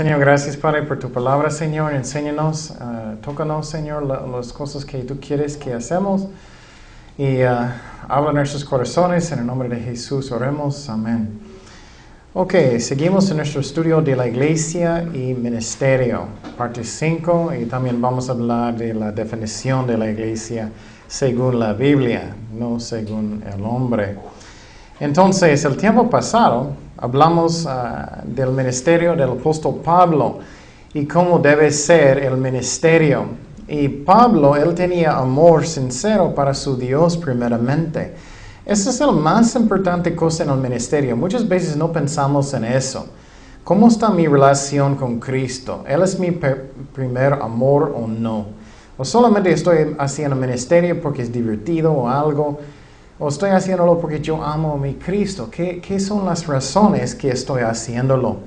Señor, gracias, Padre, por tu palabra, Señor. Enséñanos, tócanos, Señor, las cosas que tú quieres que hacemos. Y habla en nuestros corazones. En el nombre de Jesús oremos. Amén. Ok, seguimos en nuestro estudio de la iglesia y ministerio, parte 5. Y también vamos a hablar de la definición de la iglesia según la Biblia, no según el hombre. Entonces, el tiempo pasado hablamos del ministerio del apóstol Pablo y cómo debe ser el ministerio. Y Pablo, él tenía amor sincero para su Dios primeramente. Esa es la más importante cosa en el ministerio. Muchas veces no pensamos en eso. ¿Cómo está mi relación con Cristo? ¿Él es mi primer amor o no? ¿O solamente estoy haciendo ministerio porque es divertido o algo? ¿O estoy haciéndolo porque yo amo a mi Cristo? ¿Qué son las razones que estoy haciéndolo?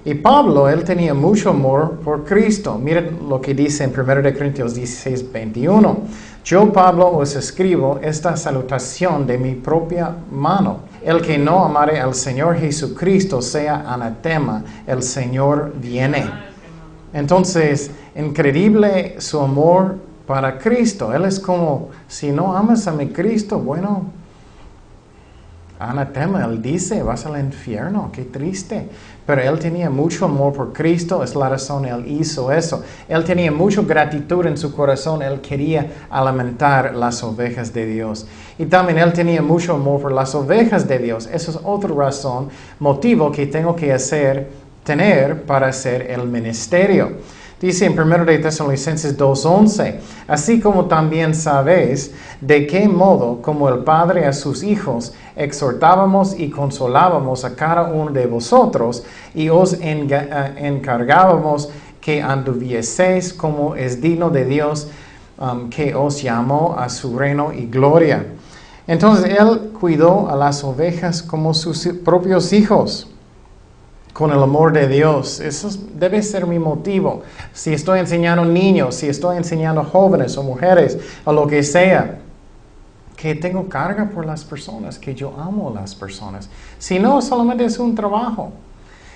Y Pablo, él tenía mucho amor por Cristo. Miren lo que dice en 1 Corintios 16, 21. Yo, Pablo, os escribo esta salutación de mi propia mano. El que no amare al Señor Jesucristo sea anatema. El Señor viene. Entonces, increíble su amor para Cristo. Él es como, si no amas a mi Cristo, bueno, anatema, él dice, vas al infierno, qué triste. Pero él tenía mucho amor por Cristo, es la razón él hizo eso. Él tenía mucha gratitud en su corazón, él quería alimentar las ovejas de Dios. Y también él tenía mucho amor por las ovejas de Dios. Esa es otra razón, motivo que tengo que tener para hacer el ministerio. Dice en 1 Tesalonicenses 2:11, así como también sabéis de qué modo, como el Padre a sus hijos, exhortábamos y consolábamos a cada uno de vosotros y os encargábamos que anduvieseis como es digno de Dios que os llamó a su reino y gloria. Entonces él cuidó a las ovejas como sus propios hijos. Con el amor de Dios. Eso debe ser mi motivo. Si estoy enseñando niños, si estoy enseñando jóvenes o mujeres, o lo que sea, que tengo carga por las personas, que yo amo a las personas. Si no, solamente es un trabajo.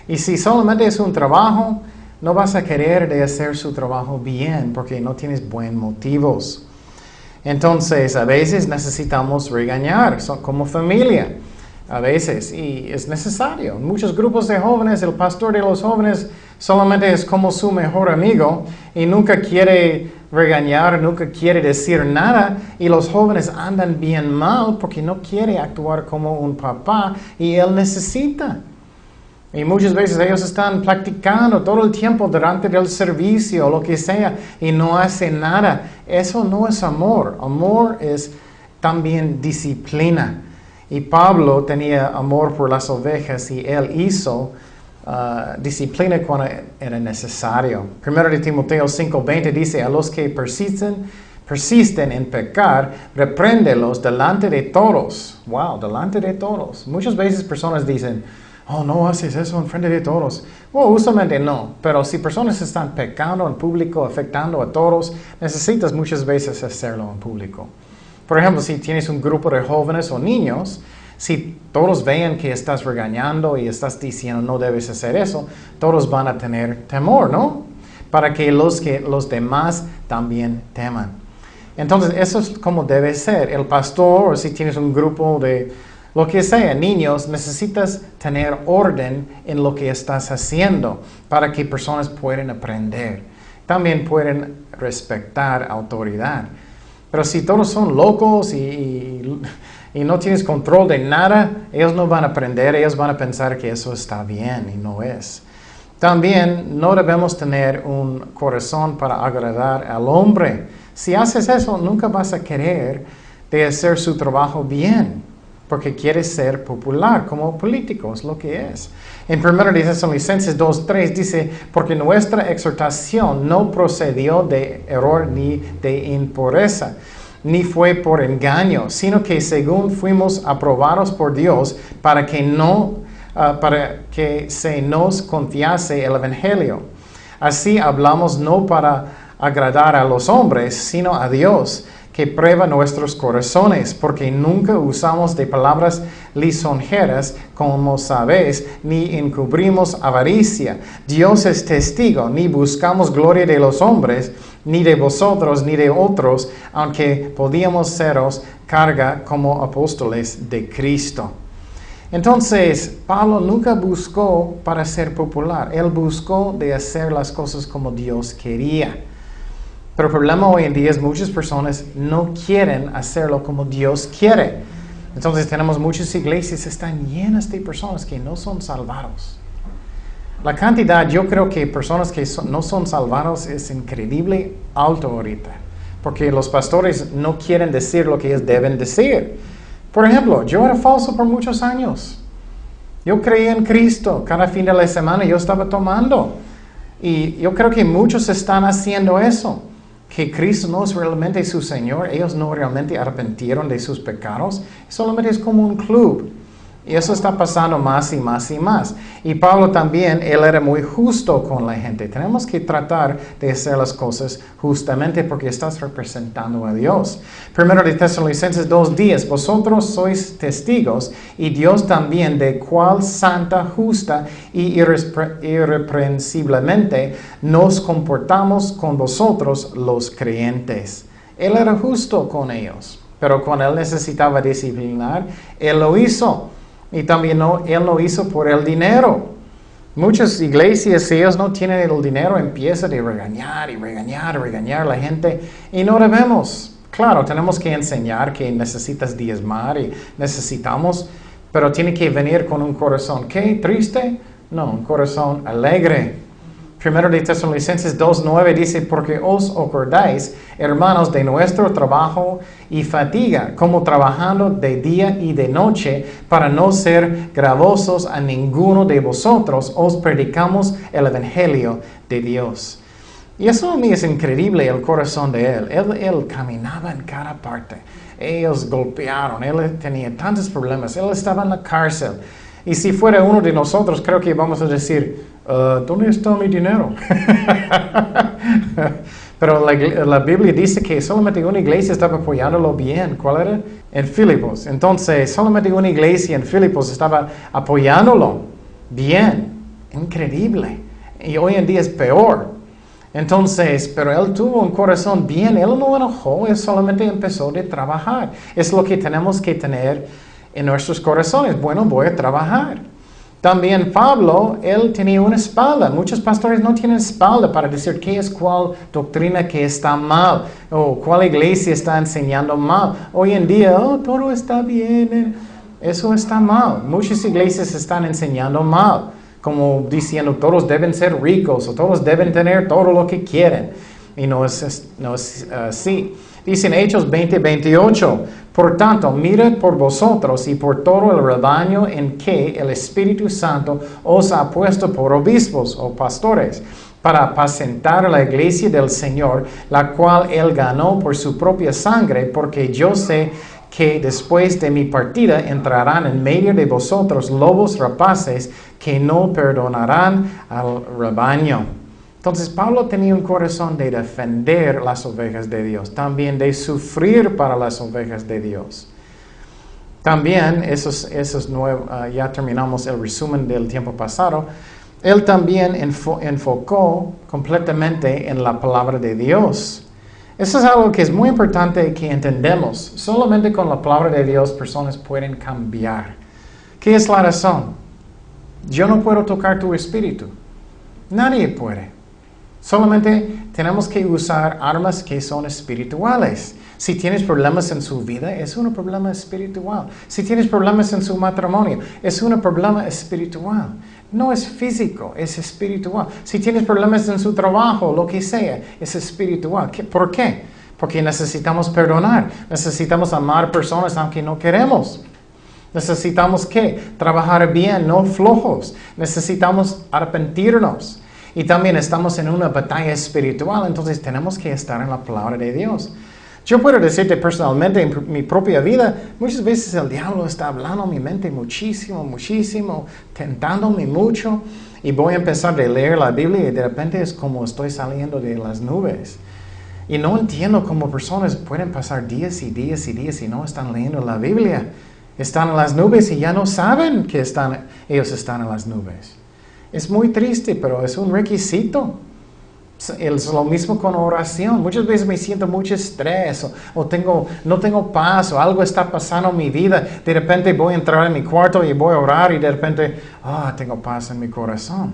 Y si solamente es un trabajo, no vas a querer de hacer su trabajo bien, porque no tienes buenos motivos. Entonces, a veces necesitamos regañar, como familia. A veces, y es necesario. En muchos grupos de jóvenes, el pastor de los jóvenes solamente es como su mejor amigo y nunca quiere regañar, nunca quiere decir nada. Y los jóvenes andan bien mal porque no quiere actuar como un papá y él necesita. Y muchas veces ellos están practicando todo el tiempo durante el servicio o lo que sea y no hacen nada. Eso no es amor. Amor es también disciplina. Y Pablo tenía amor por las ovejas y él hizo disciplina cuando era necesario. 1 Timoteo 5:20 dice, a los que persisten en pecar, repréndelos delante de todos. Wow, delante de todos. Muchas veces personas dicen, oh, no haces eso en frente de todos. Bueno, usualmente no, pero si personas están pecando en público, afectando a todos, necesitas muchas veces hacerlo en público. Por ejemplo, si tienes un grupo de jóvenes o niños, si todos ven que estás regañando y estás diciendo no debes hacer eso, todos van a tener temor, ¿no? Para que los demás también teman. Entonces, eso es como debe ser. El pastor, o si tienes un grupo de lo que sea, niños, necesitas tener orden en lo que estás haciendo para que personas puedan aprender. También pueden respetar autoridad. Pero si todos son locos y no tienes control de nada, ellos no van a aprender, ellos van a pensar que eso está bien y no es. También no debemos tener un corazón para agradar al hombre. Si haces eso, nunca vas a querer de hacer su trabajo bien, porque quieres ser popular como político, es lo que es. En 1 Tesalonicenses 2:3 dice, porque nuestra exhortación no procedió de error ni de impureza, ni fue por engaño, sino que según fuimos aprobados por Dios para que se nos confiase el Evangelio. Así hablamos no para agradar a los hombres, sino a Dios, que prueba nuestros corazones, porque nunca usamos de palabras lisonjeras, como sabéis, ni encubrimos avaricia. Dios es testigo, ni buscamos gloria de los hombres, ni de vosotros, ni de otros, aunque podíamos seros carga como apóstoles de Cristo. Entonces, Pablo nunca buscó para ser popular. Él buscó de hacer las cosas como Dios quería. Pero el problema hoy en día es muchas personas no quieren hacerlo como Dios quiere. Entonces tenemos muchas iglesias que están llenas de personas que no son salvados. La cantidad, yo creo que personas que no son salvados es increíble alto ahorita. Porque los pastores no quieren decir lo que ellos deben decir. Por ejemplo, yo era falso por muchos años. Yo creía en Cristo. Cada fin de la semana yo estaba tomando. Y yo creo que muchos están haciendo eso. Que Cristo no es realmente su Señor. Ellos no realmente arrepintieron de sus pecados. Solamente es como un club. Y eso está pasando más y más y más. Y Pablo también, él era muy justo con la gente. Tenemos que tratar de hacer las cosas justamente porque estás representando a Dios. Primero de Tesalonicenses 2:10, vosotros sois testigos y Dios también de cuál santa, justa y irreprensiblemente nos comportamos con vosotros los creyentes. Él era justo con ellos, pero cuando él necesitaba disciplinar, él lo hizo. Y también él no hizo por el dinero. Muchas iglesias, si ellos no tienen el dinero, empiezan a regañar a la gente. Y no debemos. Claro, tenemos que enseñar que necesitas diezmar y necesitamos, pero tiene que venir con un corazón, ¿qué? ¿Triste? No, un corazón alegre. Primero de Tesalonicenses 2:9 dice, porque os acordáis, hermanos, de nuestro trabajo y fatiga, como trabajando de día y de noche, para no ser gravosos a ninguno de vosotros, os predicamos el Evangelio de Dios. Y eso a mí es increíble, el corazón de él. Él caminaba en cada parte. Ellos golpearon, él tenía tantos problemas, él estaba en la cárcel. Y si fuera uno de nosotros, creo que vamos a decir, ¿dónde está mi dinero? Pero la Biblia dice que solamente una iglesia estaba apoyándolo bien. ¿Cuál era? En Filipos. Entonces, solamente una iglesia en Filipos estaba apoyándolo bien. Increíble. Y hoy en día es peor. Entonces, pero él tuvo un corazón bien. Él no enojó, él solamente empezó a trabajar. Es lo que tenemos que tener en nuestros corazones. Bueno, voy a trabajar. También Pablo, él tenía una espalda. Muchos pastores no tienen espalda para decir qué es cuál doctrina que está mal o cuál iglesia está enseñando mal. Hoy en día, todo está bien. Eso está mal. Muchas iglesias están enseñando mal, como diciendo todos deben ser ricos o todos deben tener todo lo que quieren. Y no es así. Dicen Hechos 20:28, por tanto, mirad por vosotros y por todo el rebaño en que el Espíritu Santo os ha puesto por obispos o pastores, para apacentar la iglesia del Señor, la cual él ganó por su propia sangre, porque yo sé que después de mi partida entrarán en medio de vosotros lobos rapaces que no perdonarán al rebaño. Entonces Pablo tenía un corazón de defender las ovejas de Dios, también de sufrir para las ovejas de Dios. También, ya terminamos el resumen del tiempo pasado, él también enfocó completamente en la palabra de Dios. Eso es algo que es muy importante que entendemos. Solamente con la palabra de Dios personas pueden cambiar. ¿Qué es la razón? Yo no puedo tocar tu espíritu. Nadie puede. Solamente tenemos que usar armas que son espirituales. Si tienes problemas en su vida, es un problema espiritual. Si tienes problemas en su matrimonio, es un problema espiritual. No es físico, es espiritual. Si tienes problemas en su trabajo, lo que sea, es espiritual. ¿Por qué? Porque necesitamos perdonar. Necesitamos amar personas aunque no queremos. Necesitamos ¿qué? Trabajar bien, no flojos. Necesitamos arrepentirnos. Y también estamos en una batalla espiritual, entonces tenemos que estar en la palabra de Dios. Yo puedo decirte personalmente en mi propia vida, muchas veces el diablo está hablando en mi mente muchísimo, tentándome mucho, y voy a empezar a leer la Biblia y de repente es como estoy saliendo de las nubes. Y no entiendo cómo personas pueden pasar días y días y días y no están leyendo la Biblia. Están en las nubes y ya no saben que ellos están en las nubes. Es muy triste, pero es un requisito. Es lo mismo con oración. Muchas veces me siento mucho estrés o no tengo paz o algo está pasando en mi vida. De repente voy a entrar en mi cuarto y voy a orar y de repente, tengo paz en mi corazón.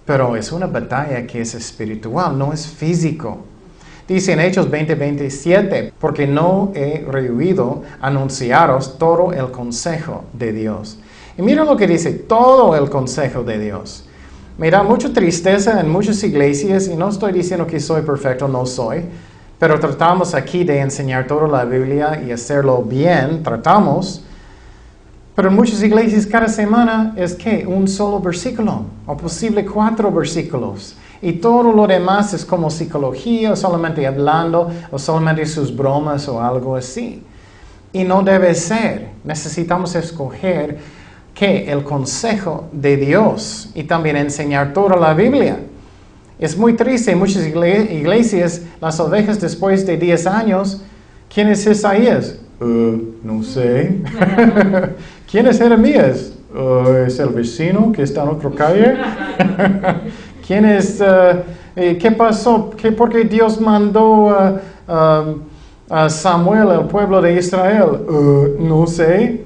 Pero es una batalla que es espiritual, no es físico. Dice en Hechos 20:27, porque no he rehuido anunciaros todo el consejo de Dios. Y mira lo que dice, todo el consejo de Dios. Me da mucha tristeza en muchas iglesias, y no estoy diciendo que soy perfecto, no soy, pero tratamos aquí de enseñar toda la Biblia y hacerlo bien, tratamos. Pero en muchas iglesias cada semana es que un solo versículo, o posible 4 versículos. Y todo lo demás es como psicología, o solamente hablando, o solamente sus bromas o algo así. Y no debe ser. Necesitamos escoger que el consejo de Dios y también enseñar toda la Biblia. Es muy triste en muchas iglesias, las ovejas después de 10 años, ¿quién es Isaías? No sé. ¿Quién es Jeremías? Es el vecino que está en otra calle. ¿Quién es? ¿Qué pasó? ¿Por qué Dios mandó a Samuel al pueblo de Israel? No sé.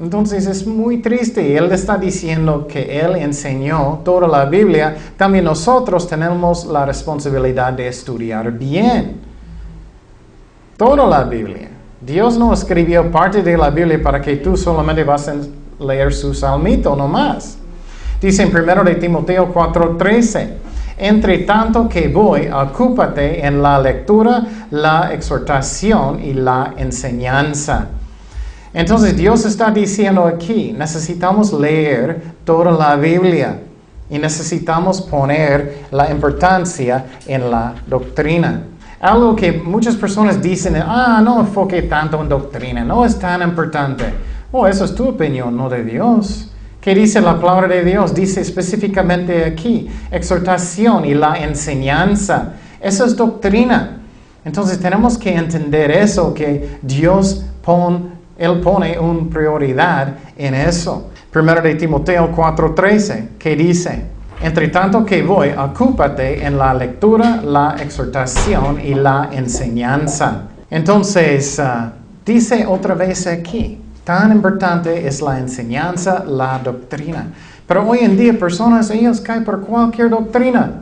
Entonces es muy triste. Él está diciendo que Él enseñó toda la Biblia. También nosotros tenemos la responsabilidad de estudiar bien toda la Biblia. Dios no escribió parte de la Biblia para que tú solamente vas a leer su salmito, no más. Dice en 1 de Timoteo 4:13, entre tanto que voy, ocúpate en la lectura, la exhortación y la enseñanza. Entonces Dios está diciendo aquí, necesitamos leer toda la Biblia y necesitamos poner la importancia en la doctrina. Algo que muchas personas dicen, no enfoque tanto en doctrina, no es tan importante. Eso es tu opinión, no de Dios. ¿Qué dice la palabra de Dios? Dice específicamente aquí, exhortación y la enseñanza. Eso es doctrina. Entonces tenemos que entender eso, que Dios Él pone una prioridad en eso. 1 de Timoteo 4:13, que dice, entre tanto que voy, ocúpate en la lectura, la exhortación y la enseñanza. Entonces, dice otra vez aquí, tan importante es la enseñanza, la doctrina. Pero hoy en día personas, ellos caen por cualquier doctrina.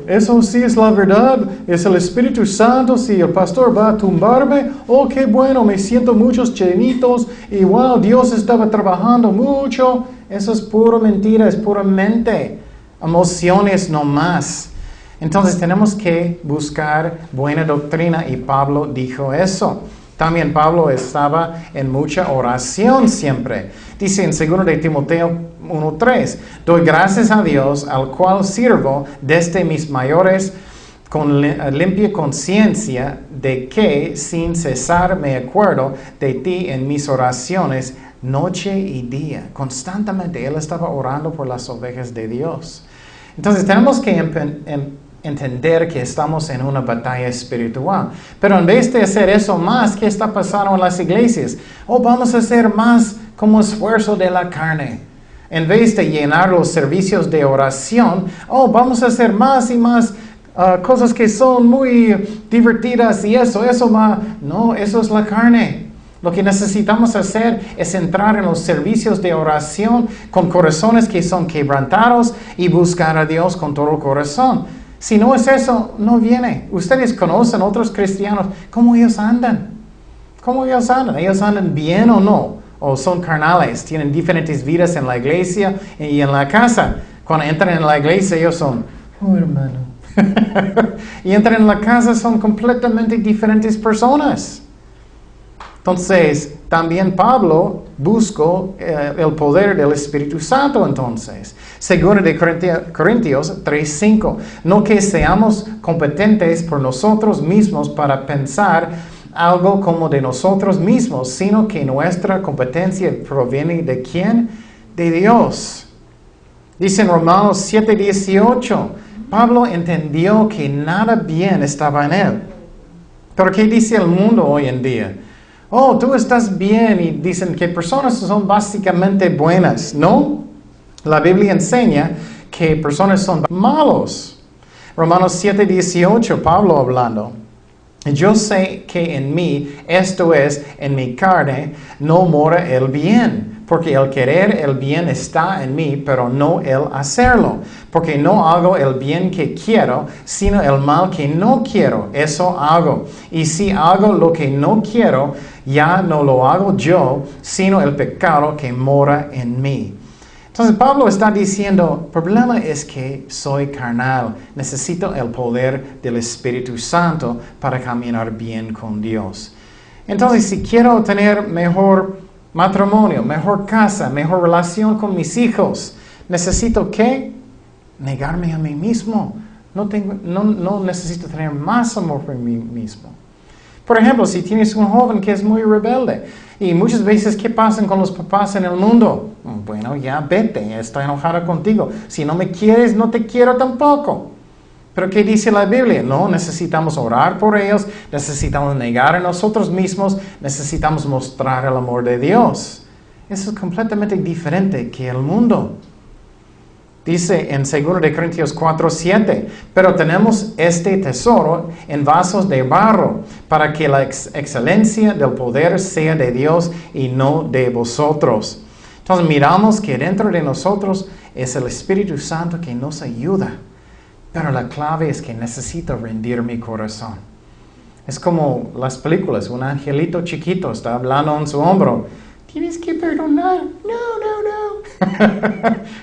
Eso sí es la verdad, es el Espíritu Santo, si el pastor va a tumbarme, qué bueno, me siento muchos llenitos, y wow, Dios estaba trabajando mucho. Eso es pura mentira, es puramente emociones nomás. Entonces tenemos que buscar buena doctrina y Pablo dijo eso. También Pablo estaba en mucha oración siempre. Dice en 2 de Timoteo 1:3, doy gracias a Dios al cual sirvo desde mis mayores con limpia conciencia de que sin cesar me acuerdo de ti en mis oraciones noche y día. Constantemente él estaba orando por las ovejas de Dios. Entonces tenemos que entender que estamos en una batalla espiritual. Pero en vez de hacer eso más, ¿qué está pasando en las iglesias? Vamos a hacer más como esfuerzo de la carne. En vez de llenar los servicios de oración, vamos a hacer más y más cosas que son muy divertidas y eso va. No, eso es la carne. Lo que necesitamos hacer es entrar en los servicios de oración con corazones que son quebrantados y buscar a Dios con todo el corazón. Si no es eso, no viene. Ustedes conocen otros cristianos, ¿cómo ellos andan? ¿Cómo ellos andan? ¿Ellos andan bien o no? ¿O son carnales? Tienen diferentes vidas en la iglesia y en la casa. Cuando entran en la iglesia, ellos son, hermano. Y entran en la casa, son completamente diferentes personas. Entonces, también Pablo buscó el poder del Espíritu Santo entonces. Según de Corintios 3:5, no que seamos competentes por nosotros mismos para pensar algo como de nosotros mismos, sino que nuestra competencia proviene ¿de quién? De Dios. Dice en Romanos 7:18, Pablo entendió que nada bien estaba en él. Pero ¿qué dice el mundo hoy en día? oh, tú estás bien, y dicen que personas son básicamente buenas, ¿no? La Biblia enseña que personas son malos. Romanos 7:18, Pablo hablando. Yo sé que en mí, esto es, en mi carne, no mora el bien, porque el querer el bien está en mí, pero no el hacerlo. Porque no hago el bien que quiero, sino el mal que no quiero, eso hago. Y si hago lo que no quiero, ya no lo hago yo, sino el pecado que mora en mí. Entonces Pablo está diciendo, el problema es que soy carnal, necesito el poder del Espíritu Santo para caminar bien con Dios. Entonces, si quiero tener mejor matrimonio, mejor casa, mejor relación con mis hijos, necesito ¿qué? Negarme a mí mismo. No necesito tener más amor por mí mismo. Por ejemplo, si tienes un joven que es muy rebelde, y muchas veces, ¿qué pasa con los papás en el mundo? Bueno, ya vete, estoy enojada contigo. Si no me quieres, no te quiero tampoco. Pero ¿qué dice la Biblia? No, necesitamos orar por ellos, necesitamos negar a nosotros mismos, necesitamos mostrar el amor de Dios. Eso es completamente diferente que el mundo. Dice en 2 Corintios 4:7, pero tenemos este tesoro en vasos de barro, para que la excelencia del poder sea de Dios y no de vosotros. Entonces miramos que dentro de nosotros es el Espíritu Santo que nos ayuda, pero la clave es que necesito rendir mi corazón. Es como las películas, un angelito chiquito está hablando en su hombro. Tienes que perdonar. No.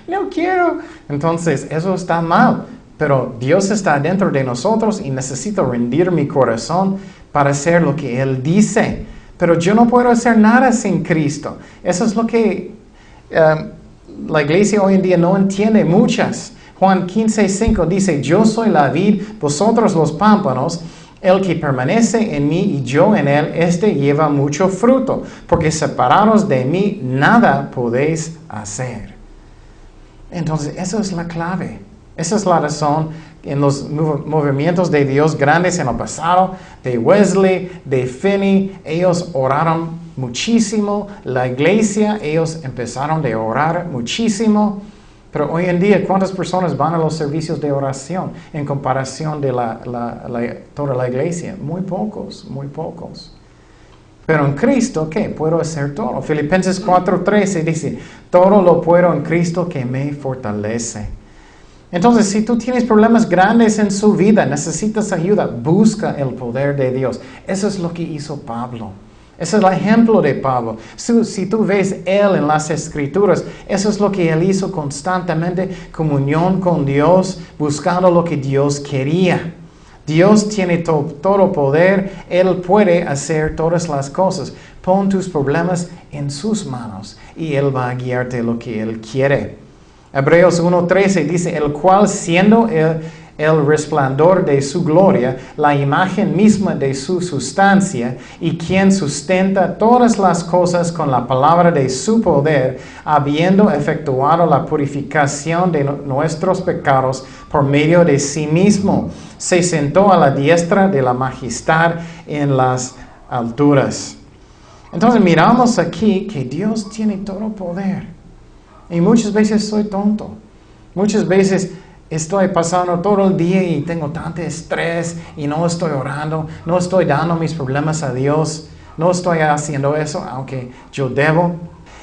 No quiero. Entonces, eso está mal. Pero Dios está dentro de nosotros y necesito rendir mi corazón para hacer lo que Él dice. Pero yo no puedo hacer nada sin Cristo. Eso es lo que la iglesia hoy en día no entiende muchas. Juan 15:5 dice, yo soy la vid, vosotros los pámpanos. El que permanece en mí y yo en él, este lleva mucho fruto, porque separados de mí nada podéis hacer. Entonces, esa es la clave. Esa es la razón en los movimientos de Dios grandes en el pasado, de Wesley, de Finney, ellos oraron muchísimo. La iglesia, ellos empezaron a orar muchísimo. Pero hoy en día, ¿cuántas personas van a los servicios de oración en comparación de toda la iglesia? Muy pocos. Pero en Cristo, ¿qué? Puedo hacer todo. Filipenses 4:13 dice, todo lo puedo en Cristo que me fortalece. Entonces, si tú tienes problemas grandes en su vida, necesitas ayuda, busca el poder de Dios. Eso es lo que hizo Pablo. Ese es el ejemplo de Pablo. Si tú ves él en las Escrituras, eso es lo que él hizo constantemente, comunión con Dios, buscando lo que Dios quería. Dios tiene todo poder, Él puede hacer todas las cosas. Pon tus problemas en sus manos y Él va a guiarte lo que Él quiere. Hebreos 1:13 dice, el cual siendo el resplandor de su gloria, la imagen misma de su sustancia, y quien sustenta todas las cosas con la palabra de su poder, habiendo efectuado la purificación de nuestros pecados por medio de sí mismo, se sentó a la diestra de la majestad en las alturas. Entonces miramos aquí que Dios tiene todo poder. Y muchas veces soy tonto. Muchas veces estoy pasando todo el día y tengo tanto estrés y no estoy orando, no estoy dando mis problemas a Dios, no estoy haciendo eso, aunque yo debo.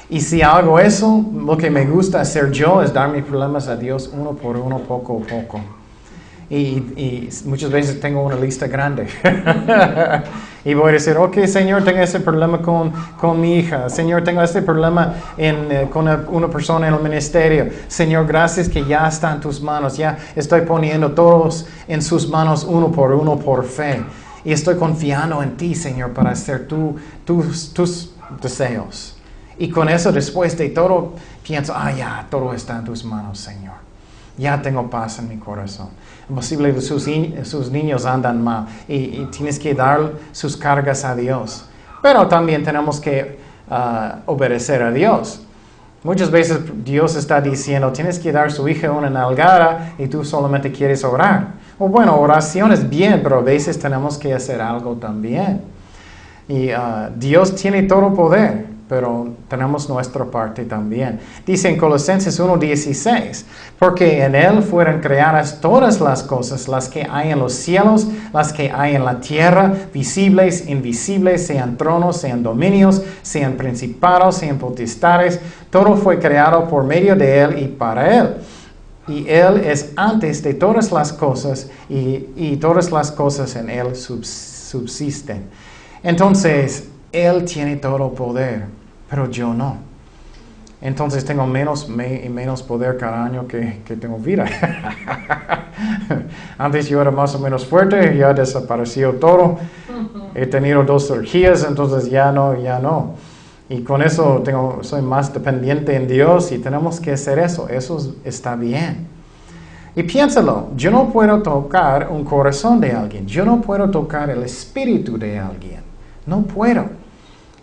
Y si hago eso, lo que me gusta hacer yo es dar mis problemas a Dios uno por uno, poco a poco. Y muchas veces tengo una lista grande. Y voy a decir, ok, Señor, tengo ese problema con mi hija. Señor, tengo este problema con una persona en el ministerio. Señor, gracias que ya está en tus manos. Ya estoy poniendo todos en sus manos uno por fe. Y estoy confiando en ti, Señor, para hacer tus deseos. Y con eso, después de todo, pienso, ya, todo está en tus manos, Señor. Ya tengo paz en mi corazón. Es posible que sus niños andan mal y tienes que dar sus cargas a Dios. Pero también tenemos que obedecer a Dios. Muchas veces Dios está diciendo, tienes que dar a su hija una nalgada y tú solamente quieres orar. O bueno, oración es bien, pero a veces tenemos que hacer algo también. Y Dios tiene todo poder, pero tenemos nuestra parte también. Dice en Colosenses 1:16, porque en Él fueron creadas todas las cosas, las que hay en los cielos, las que hay en la tierra, visibles, invisibles, sean tronos, sean dominios, sean principados, sean potestades. Todo fue creado por medio de Él y para Él. Y Él es antes de todas las cosas y todas las cosas en Él subsisten. Entonces, Él tiene todo poder, pero yo no. Entonces tengo menos poder cada año que tengo vida. Antes yo era más o menos fuerte, ya desapareció todo. He tenido 2 cirugías, entonces ya no. Y con eso soy más dependiente en Dios y tenemos que hacer eso. Eso está bien. Y piénsalo, yo no puedo tocar un corazón de alguien. Yo no puedo tocar el espíritu de alguien. No puedo.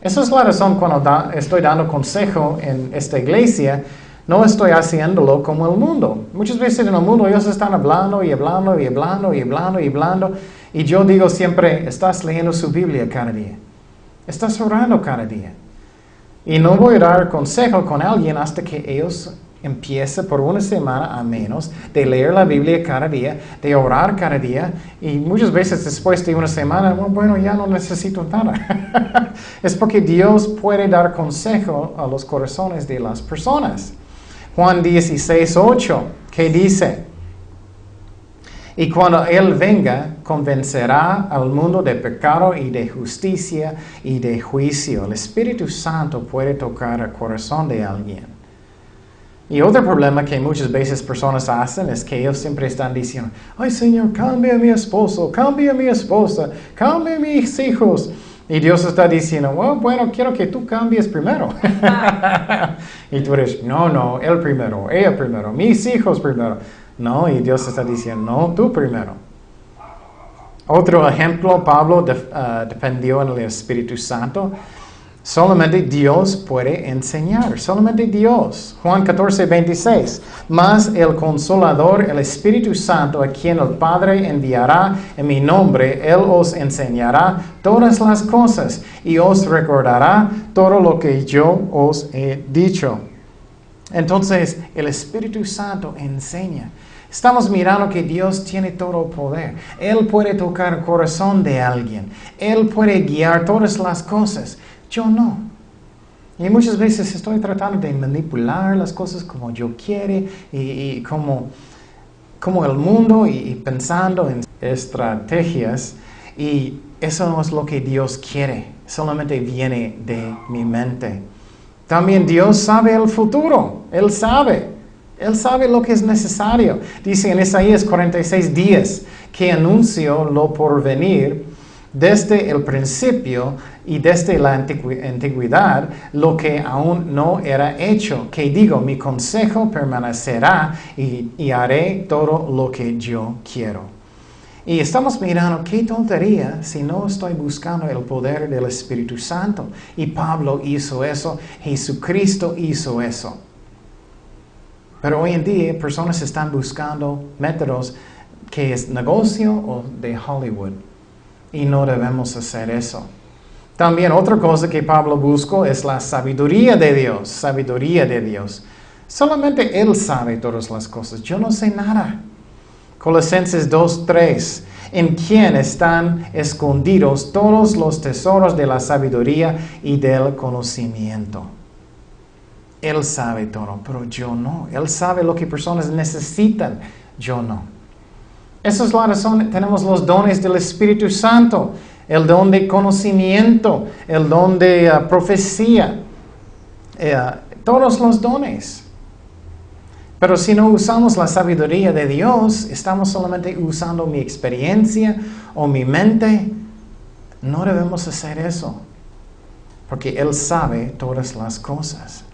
Esa es la razón cuando estoy dando consejo en esta iglesia, no estoy haciéndolo como el mundo. Muchas veces en el mundo ellos están hablando. Y yo digo siempre, estás leyendo su Biblia cada día. Estás orando cada día. Y no voy a dar consejo con alguien hasta que ellos empiecen por una semana a menos de leer la Biblia cada día, de orar cada día. Y muchas veces después de una semana, bueno, ya no necesito nada. Es porque Dios puede dar consejo a los corazones de las personas. Juan 16:8, ¿qué dice? Y cuando Él venga, convencerá al mundo de pecado y de justicia y de juicio. El Espíritu Santo puede tocar el corazón de alguien. Y otro problema que muchas veces personas hacen es que ellos siempre están diciendo, ay Señor, cambia a mi esposo, cambia a mi esposa, cambia a mis hijos. Y Dios está diciendo, bueno, quiero que tú cambies primero. Y tú eres, no, él primero, ella primero, mis hijos primero. No, y Dios está diciendo, no, tú primero. Otro ejemplo, Pablo dependió en el Espíritu Santo. Solamente Dios puede enseñar, solamente Dios. Juan 14:26. Mas el Consolador, el Espíritu Santo, a quien el Padre enviará en mi nombre, Él os enseñará todas las cosas y os recordará todo lo que yo os he dicho. Entonces, el Espíritu Santo enseña. Estamos mirando que Dios tiene todo poder. Él puede tocar el corazón de alguien. Él puede guiar todas las cosas. Yo no. Y muchas veces estoy tratando de manipular las cosas como yo quiero y como el mundo y pensando en estrategias. Y eso no es lo que Dios quiere. Solamente viene de mi mente. También Dios sabe el futuro. Él sabe. Él sabe lo que es necesario. Dice en Isaías 46:10 que anunció lo por venir desde el principio y desde la antigüedad, lo que aún no era hecho. Que digo, mi consejo permanecerá y haré todo lo que yo quiero. Y estamos mirando qué tontería si no estoy buscando el poder del Espíritu Santo. Y Pablo hizo eso, Jesucristo hizo eso. Pero hoy en día personas están buscando métodos que es negocio o de Hollywood. Y no debemos hacer eso. También otra cosa que Pablo buscó es la sabiduría de Dios. Sabiduría de Dios. Solamente Él sabe todas las cosas. Yo no sé nada. Colosenses 2:3. En quien están escondidos todos los tesoros de la sabiduría y del conocimiento. Él sabe todo, pero yo no. Él sabe lo que personas necesitan, yo no. Esa es la razón, tenemos los dones del Espíritu Santo, el don de conocimiento, el don de profecía, todos los dones. Pero si no usamos la sabiduría de Dios, estamos solamente usando mi experiencia o mi mente. No debemos hacer eso, porque Él sabe todas las cosas.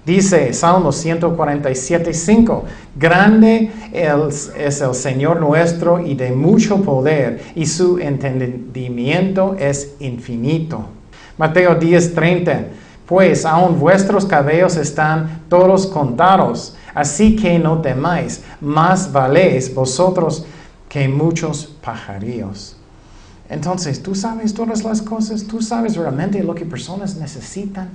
Dice Salmo 147:5, grande es el Señor nuestro y de mucho poder, y su entendimiento es infinito. Mateo 10:30, pues aun vuestros cabellos están todos contados, así que no temáis, más valéis vosotros que muchos pajarillos. Entonces, ¿tú sabes todas las cosas? ¿Tú sabes realmente lo que personas necesitan?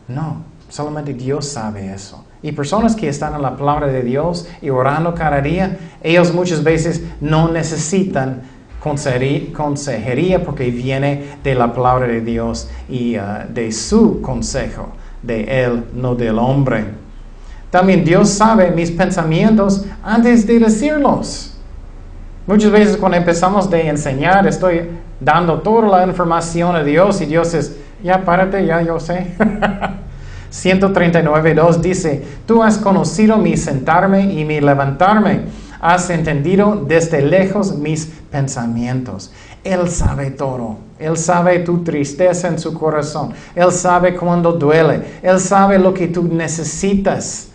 No, solamente Dios sabe eso. Y personas que están en la palabra de Dios y orando cada día, ellos muchas veces no necesitan consejería porque viene de la palabra de Dios y de su consejo, de Él, no del hombre. También Dios sabe mis pensamientos antes de decirlos. Muchas veces cuando empezamos de enseñar, estoy dando toda la información a Dios y Dios es, ya párate, ya yo sé. 139:2 dice, tú has conocido mi sentarme y mi levantarme. Has entendido desde lejos mis pensamientos. Él sabe todo. Él sabe tu tristeza en su corazón. Él sabe cuando duele. Él sabe lo que tú necesitas.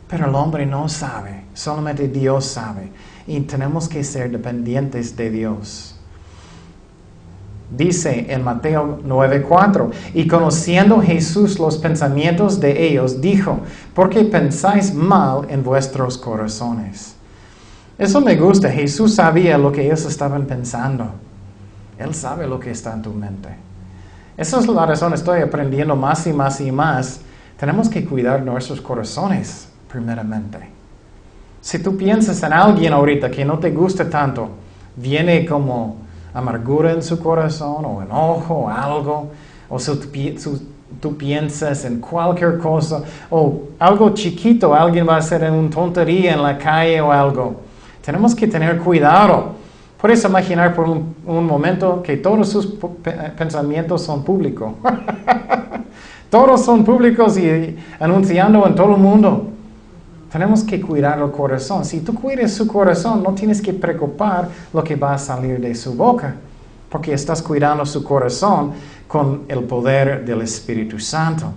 Pero el hombre no sabe. Solamente Dios sabe. Y tenemos que ser dependientes de Dios. Dice en Mateo 9:4, y conociendo Jesús los pensamientos de ellos, dijo, ¿por qué pensáis mal en vuestros corazones? Eso me gusta. Jesús sabía lo que ellos estaban pensando. Él sabe lo que está en tu mente. Esa es la razón, estoy aprendiendo más y más y más. Tenemos que cuidar nuestros corazones, primeramente. Si tú piensas en alguien ahorita que no te gusta tanto, viene como amargura en su corazón, o enojo, o algo, o si tú piensas en cualquier cosa, o algo chiquito, alguien va a hacer una tontería en la calle o algo. Tenemos que tener cuidado. Puedes imaginar por un momento que todos sus pensamientos son públicos. Todos son públicos y anunciando en todo el mundo. Tenemos que cuidar el corazón. Si tú cuidas su corazón, no tienes que preocupar lo que va a salir de su boca, porque estás cuidando su corazón con el poder del Espíritu Santo.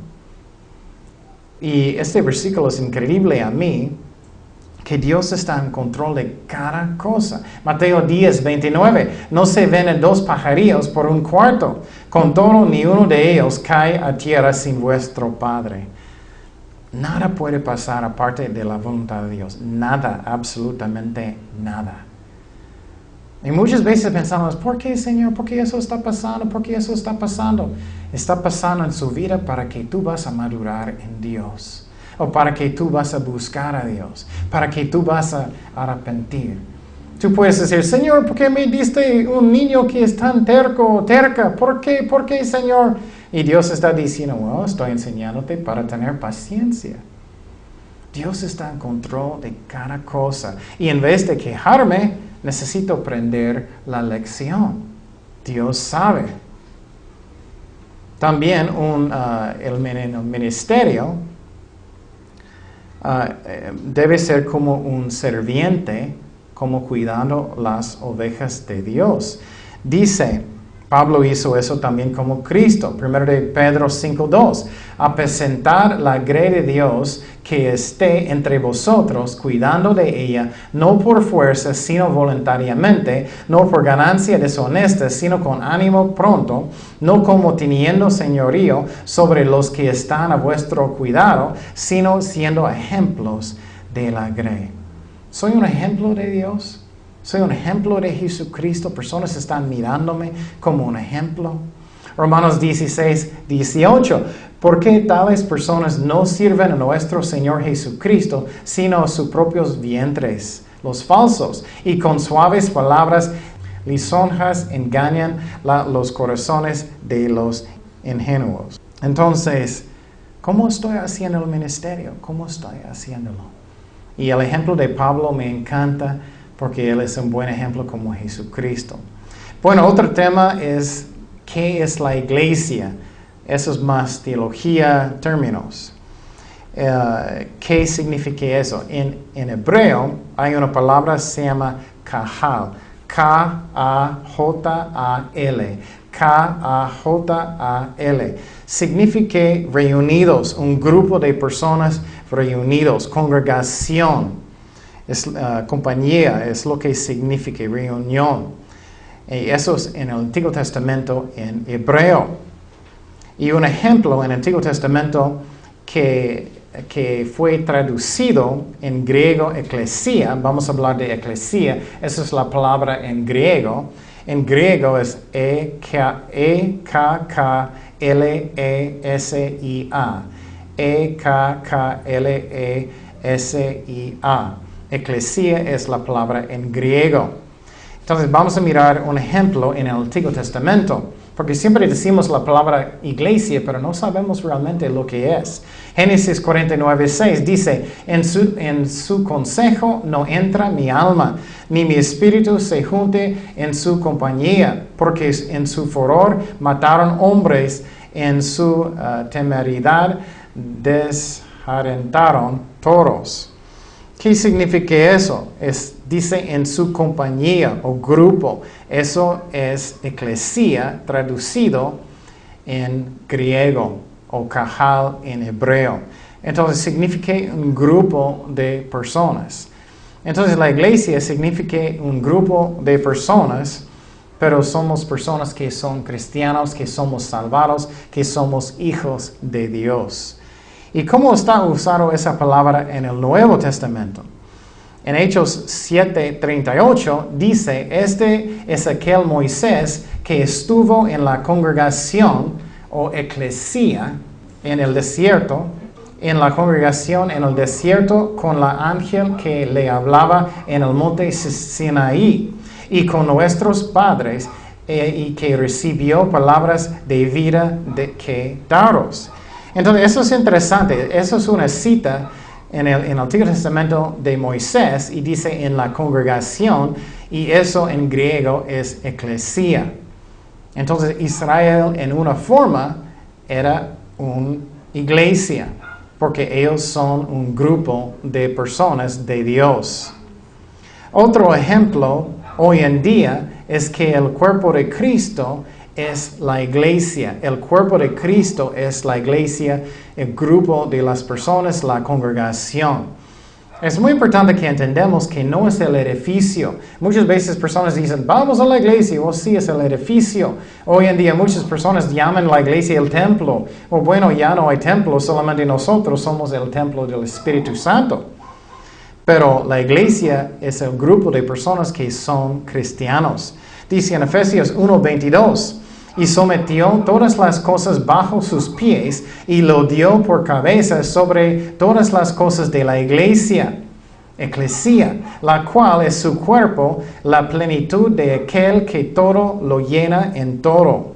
Y este versículo es increíble a mí, que Dios está en control de cada cosa. Mateo 10:29, no se venden dos pajarillos por un cuarto. Con todo, ni uno de ellos cae a tierra sin vuestro Padre. Nada puede pasar aparte de la voluntad de Dios. Nada, absolutamente nada. Y muchas veces pensamos, ¿por qué, Señor? ¿Por qué eso está pasando? ¿Por qué eso está pasando? Está pasando en su vida para que tú vas a madurar en Dios. O para que tú vas a buscar a Dios. Para que tú vas a arrepentir. Tú puedes decir, Señor, ¿por qué me diste un niño que es tan terco o terca? ¿Por qué? ¿Por qué, Señor? Y Dios está diciendo, bueno, estoy enseñándote para tener paciencia. Dios está en control de cada cosa. Y en vez de quejarme, necesito aprender la lección. Dios sabe. También el ministerio debe ser como un serviente, como cuidando las ovejas de Dios. Dice, Pablo hizo eso también como Cristo. 1 de Pedro 5:2. Apacentar la grey de Dios que esté entre vosotros, cuidando de ella, no por fuerza, sino voluntariamente, no por ganancia deshonesta, sino con ánimo pronto, no como teniendo señorío sobre los que están a vuestro cuidado, sino siendo ejemplos de la grey. ¿Soy un ejemplo de Dios? ¿Soy un ejemplo de Jesucristo? ¿Personas están mirándome como un ejemplo? Romanos 16:18. ¿Por qué tales personas no sirven a nuestro Señor Jesucristo, sino a sus propios vientres, los falsos? Y con suaves palabras lisonjas engañan los corazones de los ingenuos. Entonces, ¿cómo estoy haciendo el ministerio? ¿Cómo estoy haciéndolo? Y el ejemplo de Pablo me encanta porque él es un buen ejemplo como Jesucristo. Bueno, otro tema es, ¿qué es la iglesia? Eso es más teología, términos. ¿Qué significa eso? En hebreo hay una palabra que se llama kahal. K-A-J-A-L. K-A-J-A-L. Significa reunidos, un grupo de personas reunidos, congregación. Es compañía, es lo que significa reunión. Y eso es en el Antiguo Testamento en hebreo. Y un ejemplo en el Antiguo Testamento que fue traducido en griego eclesia, vamos a hablar de eclesia, esa es la palabra en griego, En griego es E-K-K-L-E-S-I-A. E-K-K-L-E-S-I-A. Eclesia es la palabra en griego. Entonces vamos a mirar un ejemplo en el Antiguo Testamento, porque siempre decimos la palabra iglesia, pero no sabemos realmente lo que es. Génesis 49:6 dice, en su consejo no entra mi alma, ni mi espíritu se junte en su compañía, porque en su furor mataron hombres, en su temeridad desjarentaron toros. ¿Qué significa eso? Dice en su compañía o grupo. Eso es eclesia traducido en griego o kahal en hebreo. Entonces significa un grupo de personas. Entonces la iglesia significa un grupo de personas, pero somos personas que son cristianos, que somos salvados, que somos hijos de Dios. ¿Y cómo está usado esa palabra en el Nuevo Testamento? En Hechos 7:38 dice, este es aquel Moisés que estuvo en la congregación o eclesia en el desierto, en la congregación en el desierto con la ángel que le hablaba en el monte Sinaí y con nuestros padres y que recibió palabras de vida que daros. Entonces, eso es interesante. Eso es una cita en el Antiguo Testamento de Moisés y dice en la congregación, y eso en griego es eclesia. Entonces, Israel en una forma era una iglesia, porque ellos son un grupo de personas de Dios. Otro ejemplo hoy en día es que el cuerpo de Cristo es la iglesia. El cuerpo de Cristo es la iglesia, el grupo de las personas, la congregación. Es muy importante que entendamos que no es el edificio. Muchas veces personas dicen, vamos a la iglesia. O sí, es el edificio. Hoy en día muchas personas llaman la iglesia el templo. O bueno, ya no hay templo, solamente nosotros somos el templo del Espíritu Santo. Pero la iglesia es el grupo de personas que son cristianos. Dice en Efesios 1:22, y sometió todas las cosas bajo sus pies y lo dio por cabeza sobre todas las cosas de la iglesia, eclesia, la cual es su cuerpo, la plenitud de aquel que todo lo llena en todo.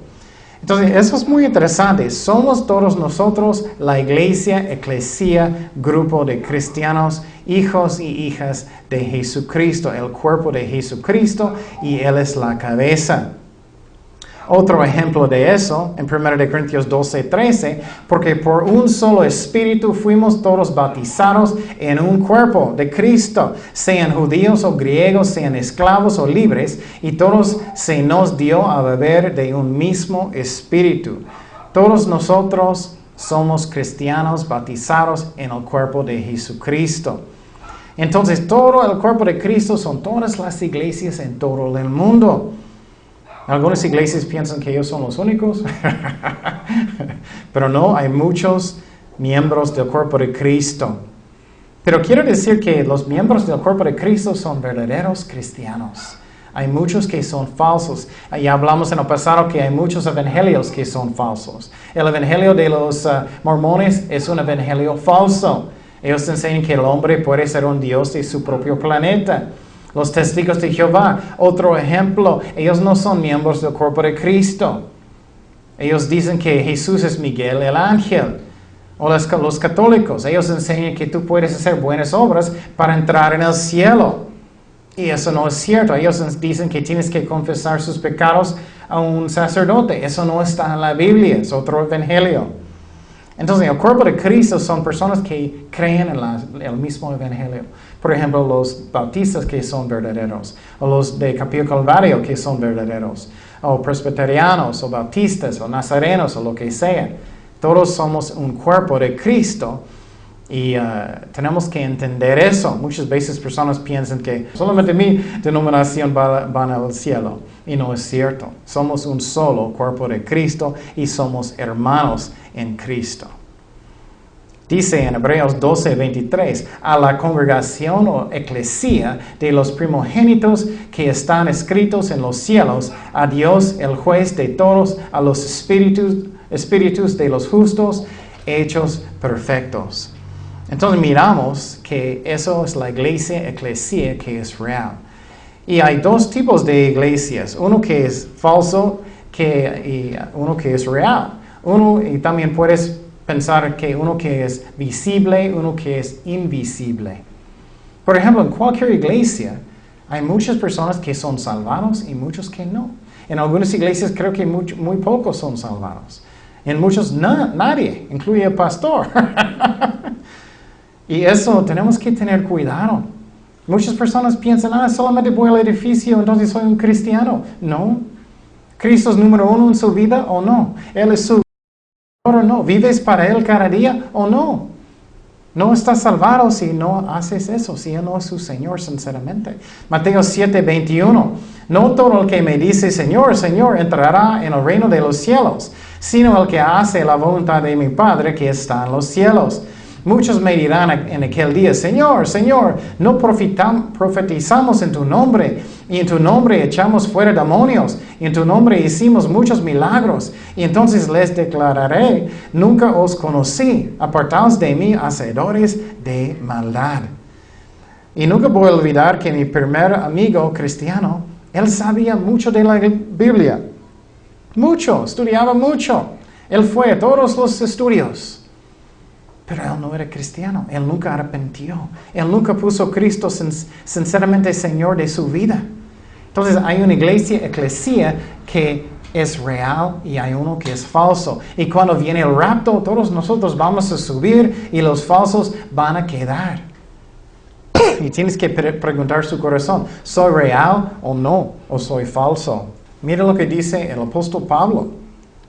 Entonces, eso es muy interesante. Somos todos nosotros la iglesia, eclesia, grupo de cristianos, hijos y hijas de Jesucristo, el cuerpo de Jesucristo, y Él es la cabeza. Otro ejemplo de eso, en 1 Corintios 12:13, porque por un solo espíritu fuimos todos bautizados en un cuerpo de Cristo, sean judíos o griegos, sean esclavos o libres, y todos se nos dio a beber de un mismo espíritu. Todos nosotros somos cristianos bautizados en el cuerpo de Jesucristo. Entonces, todo el cuerpo de Cristo son todas las iglesias en todo el mundo. Algunas iglesias piensan que ellos son los únicos, pero no, hay muchos miembros del cuerpo de Cristo. Pero quiero decir que los miembros del cuerpo de Cristo son verdaderos cristianos. Hay muchos que son falsos. Ya hablamos en el pasado que hay muchos evangelios que son falsos. El evangelio de los mormones es un evangelio falso. Ellos enseñan que el hombre puede ser un dios de su propio planeta. Los testigos de Jehová, otro ejemplo, ellos no son miembros del cuerpo de Cristo. Ellos dicen que Jesús es Miguel el ángel. O los católicos, ellos enseñan que tú puedes hacer buenas obras para entrar en el cielo. Y eso no es cierto. Ellos dicen que tienes que confesar sus pecados a un sacerdote. Eso no está en la Biblia, es otro evangelio. Entonces, el cuerpo de Cristo son personas que creen en el mismo evangelio. Por ejemplo, los bautistas que son verdaderos, o los de Capilla Calvario que son verdaderos, o presbiterianos, o bautistas, o nazarenos, o lo que sea. Todos somos un cuerpo de Cristo y tenemos que entender eso. Muchas veces personas piensan que solamente mi denominación van al cielo, y no es cierto. Somos un solo cuerpo de Cristo y somos hermanos en Cristo. Dice en Hebreos 12:23, a la congregación o eclesía de los primogénitos que están escritos en los cielos, a Dios el juez de todos, a los espíritus de los justos, hechos perfectos. Entonces miramos que eso es la eclesía que es real. Y hay dos tipos de iglesias, uno que es falso y uno que es real. Y también puedes pensar que uno que es visible, uno que es invisible. Por ejemplo, en cualquier iglesia hay muchas personas que son salvados y muchos que no. En algunas iglesias creo que muy pocos son salvados. En muchos nadie, incluye el pastor. Y eso tenemos que tener cuidado. Muchas personas piensan, solamente voy al edificio, entonces soy un cristiano. No. ¿Cristo es número uno en su vida o no? ¿Él es su Señor o no? ¿Vives para Él cada día o no? No estás salvado si no haces eso, si Él no es su Señor sinceramente. Mateo 7:21. No todo el que me dice Señor, Señor, entrará en el reino de los cielos, sino el que hace la voluntad de mi Padre que está en los cielos. Muchos me dirán en aquel día, Señor, Señor, no profetizamos en tu nombre, y en tu nombre echamos fuera demonios, y en tu nombre hicimos muchos milagros. Y entonces les declararé, nunca os conocí, apartaos de mí, hacedores de maldad. Y nunca voy a olvidar que mi primer amigo cristiano, él sabía mucho de la Biblia. Mucho, estudiaba mucho. Él fue a todos los estudios. Pero él no era cristiano, él nunca arrepintió, él nunca puso a Cristo sinceramente Señor de su vida. Entonces hay una eclesía que es real y hay uno que es falso. Y cuando viene el rapto, todos nosotros vamos a subir y los falsos van a quedar. Y tienes que preguntar su corazón, ¿soy real o no? ¿O soy falso? Mira lo que dice el apóstol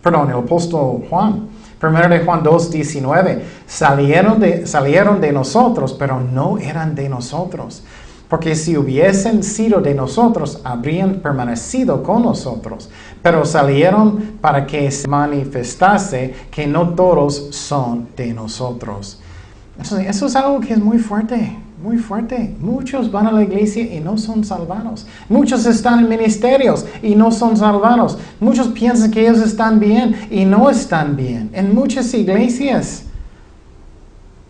el apóstol Juan. 1 de Juan 2:19, salieron de nosotros, pero no eran de nosotros. Porque si hubiesen sido de nosotros, habrían permanecido con nosotros. Pero salieron para que se manifestase que no todos son de nosotros. Entonces, eso es algo que es muy fuerte, muy fuerte. Muchos van a la iglesia y no son salvados. Muchos están en ministerios y no son salvados. Muchos piensan que ellos están bien y no están bien. En muchas iglesias.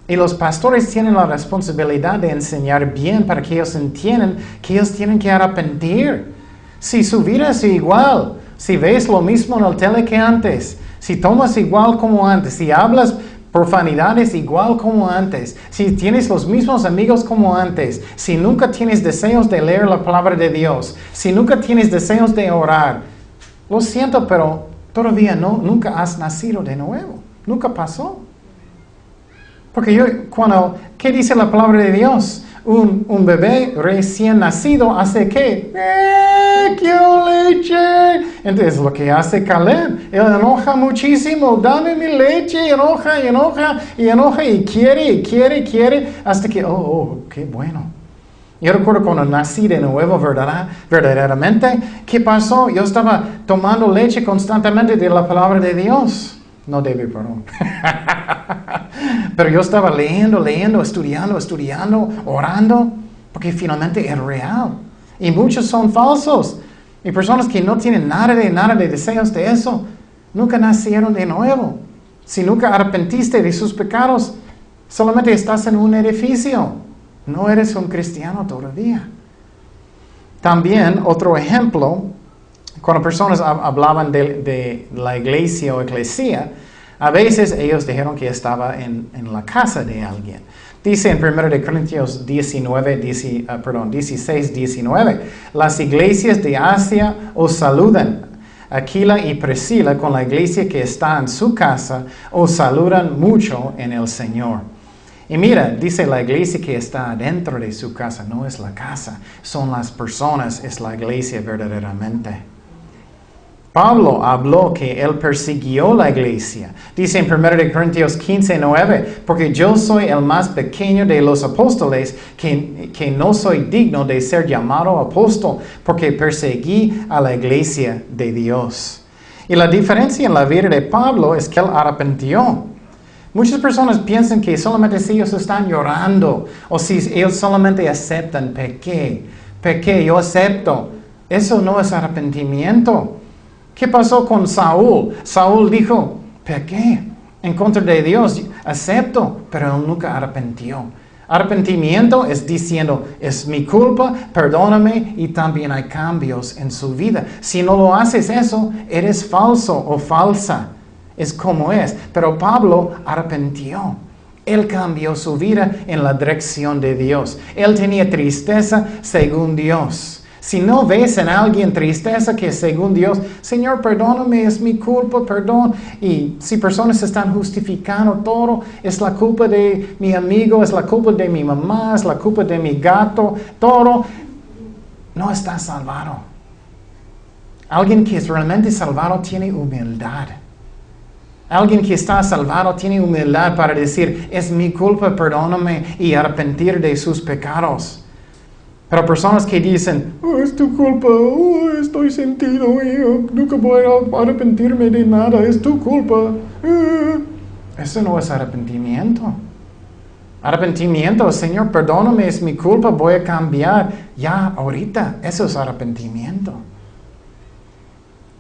Y los pastores tienen la responsabilidad de enseñar bien para que ellos entiendan que ellos tienen que arrepentir. Si su vida es igual, si ves lo mismo en el tele que antes, si tomas igual como antes, si hablas profanidades igual como antes, si tienes los mismos amigos como antes, si nunca tienes deseos de leer la palabra de Dios, si nunca tienes deseos de orar, lo siento, pero todavía nunca has nacido de nuevo, nunca pasó. Porque ¿qué dice la palabra de Dios? Un bebé recién nacido hace ¿qué? ¡Quiero leche! Entonces lo que hace Caleb, él enoja muchísimo, dame mi leche, enoja y quiere, hasta que, qué bueno. Yo recuerdo cuando nací de nuevo, verdaderamente, ¿qué pasó? Yo estaba tomando leche constantemente de la palabra de Dios. No debe, perdón. Pero yo estaba leyendo, estudiando, orando, porque finalmente es real. Y muchos son falsos. Y personas que no tienen nada de deseos de eso, nunca nacieron de nuevo. Si nunca arrepentiste de sus pecados, solamente estás en un edificio. No eres un cristiano todavía. También, otro ejemplo, cuando personas hablaban de la iglesia o eclesía, a veces ellos dijeron que estaba en la casa de alguien. Dice en 1 Corintios 16:19, las iglesias de Asia os saludan. Aquila y Priscila con la iglesia que está en su casa os saludan mucho en el Señor. Y mira, dice la iglesia que está dentro de su casa, no es la casa, son las personas, es la iglesia verdaderamente. Pablo habló que él persiguió la iglesia. Dice en 1 Corintios 15:9, porque yo soy el más pequeño de los apóstoles, que no soy digno de ser llamado apóstol, porque perseguí a la iglesia de Dios. Y la diferencia en la vida de Pablo es que él arrepintió. Muchas personas piensan que solamente si ellos están llorando o si ellos solamente aceptan, pequé, yo acepto. Eso no es arrepentimiento. ¿Qué pasó con Saúl? Saúl dijo, pequé en contra de Dios, acepto, pero él nunca arrepintió. Arrepentimiento es diciendo, es mi culpa, perdóname, y también hay cambios en su vida. Si no lo haces eso, eres falso o falsa. Es como es. Pero Pablo arrepintió. Él cambió su vida en la dirección de Dios. Él tenía tristeza según Dios. Si no ves en alguien tristeza que según Dios, Señor, perdóname, es mi culpa, perdón. Y si personas están justificando todo, es la culpa de mi amigo, es la culpa de mi mamá, es la culpa de mi gato, todo, no está salvado. Alguien que es realmente salvado tiene humildad. Alguien que está salvado tiene humildad para decir, es mi culpa, perdóname, y arrepentir de sus pecados. Pero personas que dicen, es tu culpa, estoy sentido, nunca voy a arrepentirme de nada, es tu culpa. Eso no es arrepentimiento. Arrepentimiento, Señor, perdóname, es mi culpa, voy a cambiar. Ya, ahorita, eso es arrepentimiento.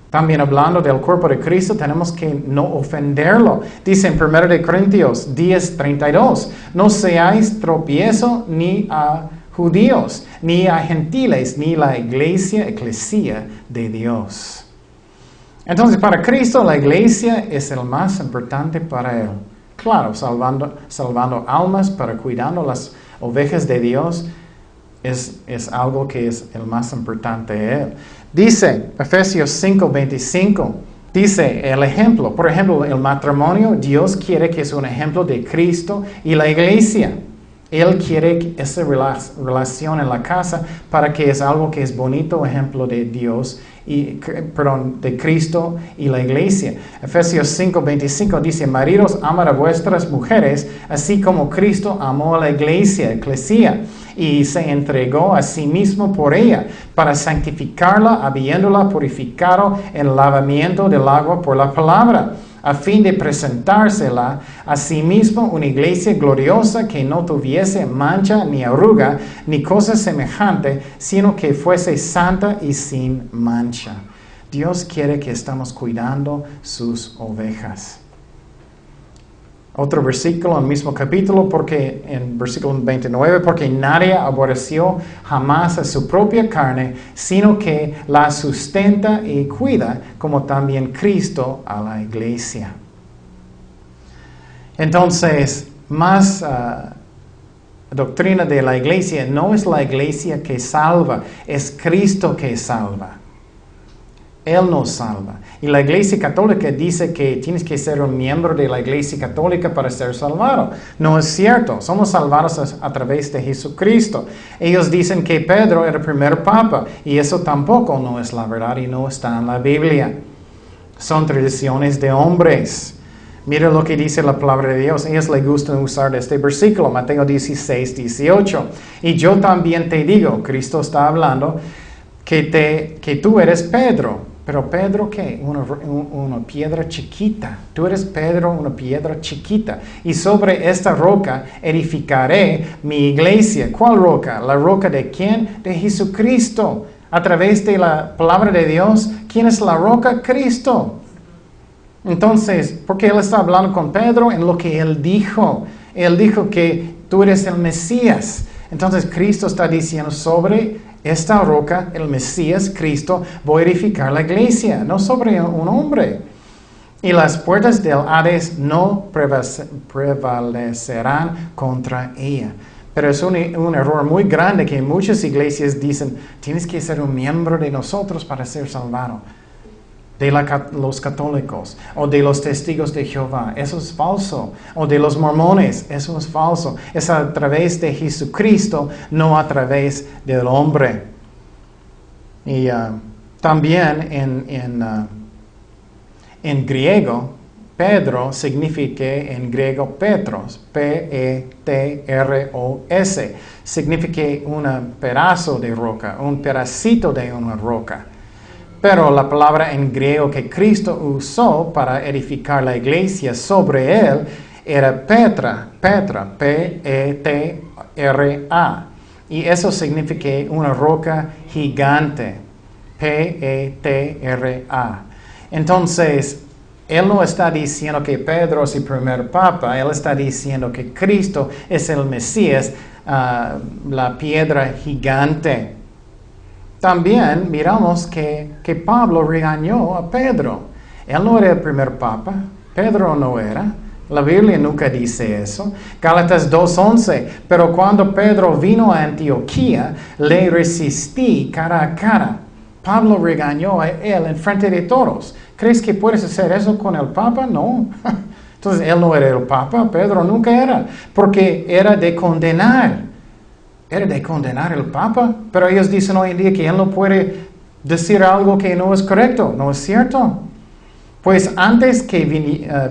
También hablando del cuerpo de Cristo, tenemos que no ofenderlo. Dice en 1 Corintios 10:32, no seáis tropiezo ni a judíos, ni a gentiles, ni la eclesia de Dios. Entonces, para Cristo, la iglesia es el más importante para Él. Claro, salvando almas, para cuidando las ovejas de Dios, es algo que es el más importante de Él. Dice, Efesios 5:25, dice el ejemplo. Por ejemplo, el matrimonio, Dios quiere que es un ejemplo de Cristo y la iglesia. Él quiere esa relación en la casa para que es algo que es bonito, ejemplo de Dios, de Cristo y la iglesia. Efesios 5:25 dice, maridos, amad a vuestras mujeres, así como Cristo amó a la iglesia, eclesia, y se entregó a sí mismo por ella, para santificarla, habiéndola purificado en el lavamiento del agua por la palabra, a fin de presentársela a sí mismo una iglesia gloriosa que no tuviese mancha ni arruga ni cosa semejante, sino que fuese santa y sin mancha. Dios quiere que estamos cuidando sus ovejas. Otro versículo en el mismo capítulo, porque en versículo 29, porque nadie aborreció jamás a su propia carne, sino que la sustenta y cuida, como también Cristo a la iglesia. Entonces, más doctrina de la iglesia, no es la iglesia que salva, es Cristo que salva. Él nos salva. Y la Iglesia Católica dice que tienes que ser un miembro de la Iglesia Católica para ser salvado. No es cierto. Somos salvados a través de Jesucristo. Ellos dicen que Pedro era el primer papa y eso tampoco no es la verdad y no está en la Biblia. Son tradiciones de hombres. Mira lo que dice la palabra de Dios. A ellos les gusta usar este versículo, Mateo 16:18. Y yo también te digo, Cristo está hablando, que tú eres Pedro. Pero Pedro, ¿qué? Una piedra chiquita. Tú eres Pedro, una piedra chiquita. Y sobre esta roca edificaré mi iglesia. ¿Cuál roca? ¿La roca de quién? De Jesucristo. A través de la palabra de Dios, ¿quién es la roca? Cristo. Entonces, porque él está hablando con Pedro en lo que él dijo. Él dijo que tú eres el Mesías. Entonces, Cristo está diciendo sobre esta roca, el Mesías, Cristo, voy a edificar la iglesia, no sobre un hombre. Y las puertas del Hades no prevalecerán contra ella. Pero es un error muy grande que muchas iglesias dicen, tienes que ser un miembro de nosotros para ser salvado. De los católicos, o de los testigos de Jehová, eso es falso. O de los mormones, eso es falso. Es a través de Jesucristo, no a través del hombre. Y también en griego, Pedro significa en griego Petros, P-E-T-R-O-S. Significa un pedazo de roca, un pedacito de una roca. Pero la palabra en griego que Cristo usó para edificar la iglesia sobre él era Petra, P-E-T-R-A. Y eso significa una roca gigante, P-E-T-R-A. Entonces, él no está diciendo que Pedro es el primer papa, él está diciendo que Cristo es el Mesías, la piedra gigante. También miramos que Pablo regañó a Pedro. Él no era el primer papa, Pedro no era. La Biblia nunca dice eso. Gálatas 2:11, pero cuando Pedro vino a Antioquía, le resistí cara a cara. Pablo regañó a él en frente de todos. ¿Crees que puedes hacer eso con el Papa? No. Entonces, él no era el Papa, Pedro nunca era, porque era de condenar. Era de condenar el Papa, pero ellos dicen hoy en día que él no puede decir algo que no es correcto, ¿no es cierto? Pues antes que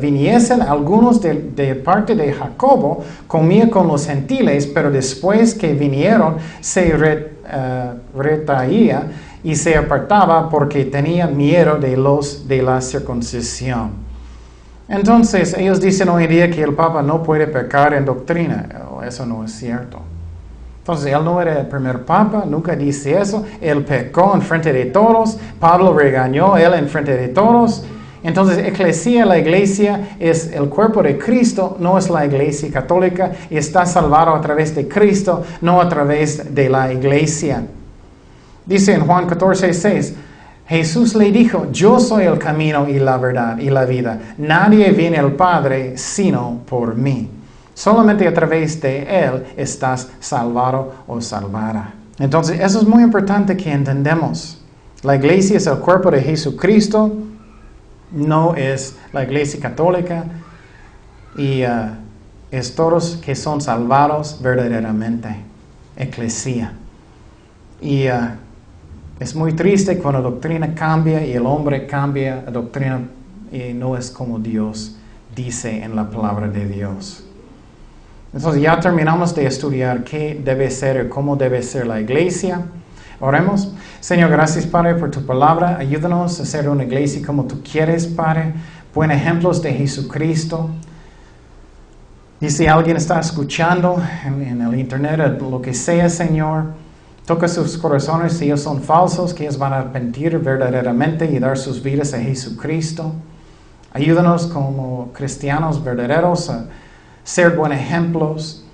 viniesen algunos de parte de Jacobo, comía con los gentiles, pero después que vinieron se retraía y se apartaba porque tenía miedo de la circuncisión. Entonces ellos dicen hoy en día que el Papa no puede pecar en doctrina. Eso no es cierto. Entonces él no era el primer Papa, nunca dice eso. Él pecó en frente de todos. Pablo regañó a él en frente de todos. Entonces, eclesia, la iglesia, es el cuerpo de Cristo, no es la iglesia católica, y está salvado a través de Cristo, no a través de la iglesia. Dice en Juan 14:6, Jesús le dijo, yo soy el camino y la verdad y la vida. Nadie viene al Padre sino por mí. Solamente a través de Él estás salvado o salvada. Entonces, eso es muy importante que entendamos. La iglesia es el cuerpo de Jesucristo, no es la iglesia católica, y es todos que son salvados verdaderamente, eclesia. Y es muy triste cuando la doctrina cambia y el hombre cambia la doctrina y no es como Dios dice en la palabra de Dios. Entonces ya terminamos de estudiar qué debe ser y cómo debe ser la iglesia. Oremos. Señor, gracias, Padre, por tu palabra. Ayúdanos a ser una iglesia como tú quieres, Padre. Buen ejemplos de Jesucristo. Y si alguien está escuchando en el internet, lo que sea, Señor, toca sus corazones si ellos son falsos, que ellos van a arrepentir verdaderamente y dar sus vidas a Jesucristo. Ayúdanos como cristianos verdaderos a ser buenos ejemplos.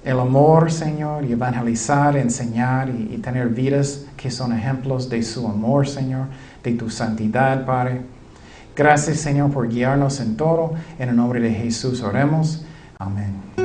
El amor, Señor, y evangelizar, enseñar y tener vidas que son ejemplos de su amor, Señor, de tu santidad, Padre. Gracias, Señor, por guiarnos en todo. En el nombre de Jesús oremos. Amén.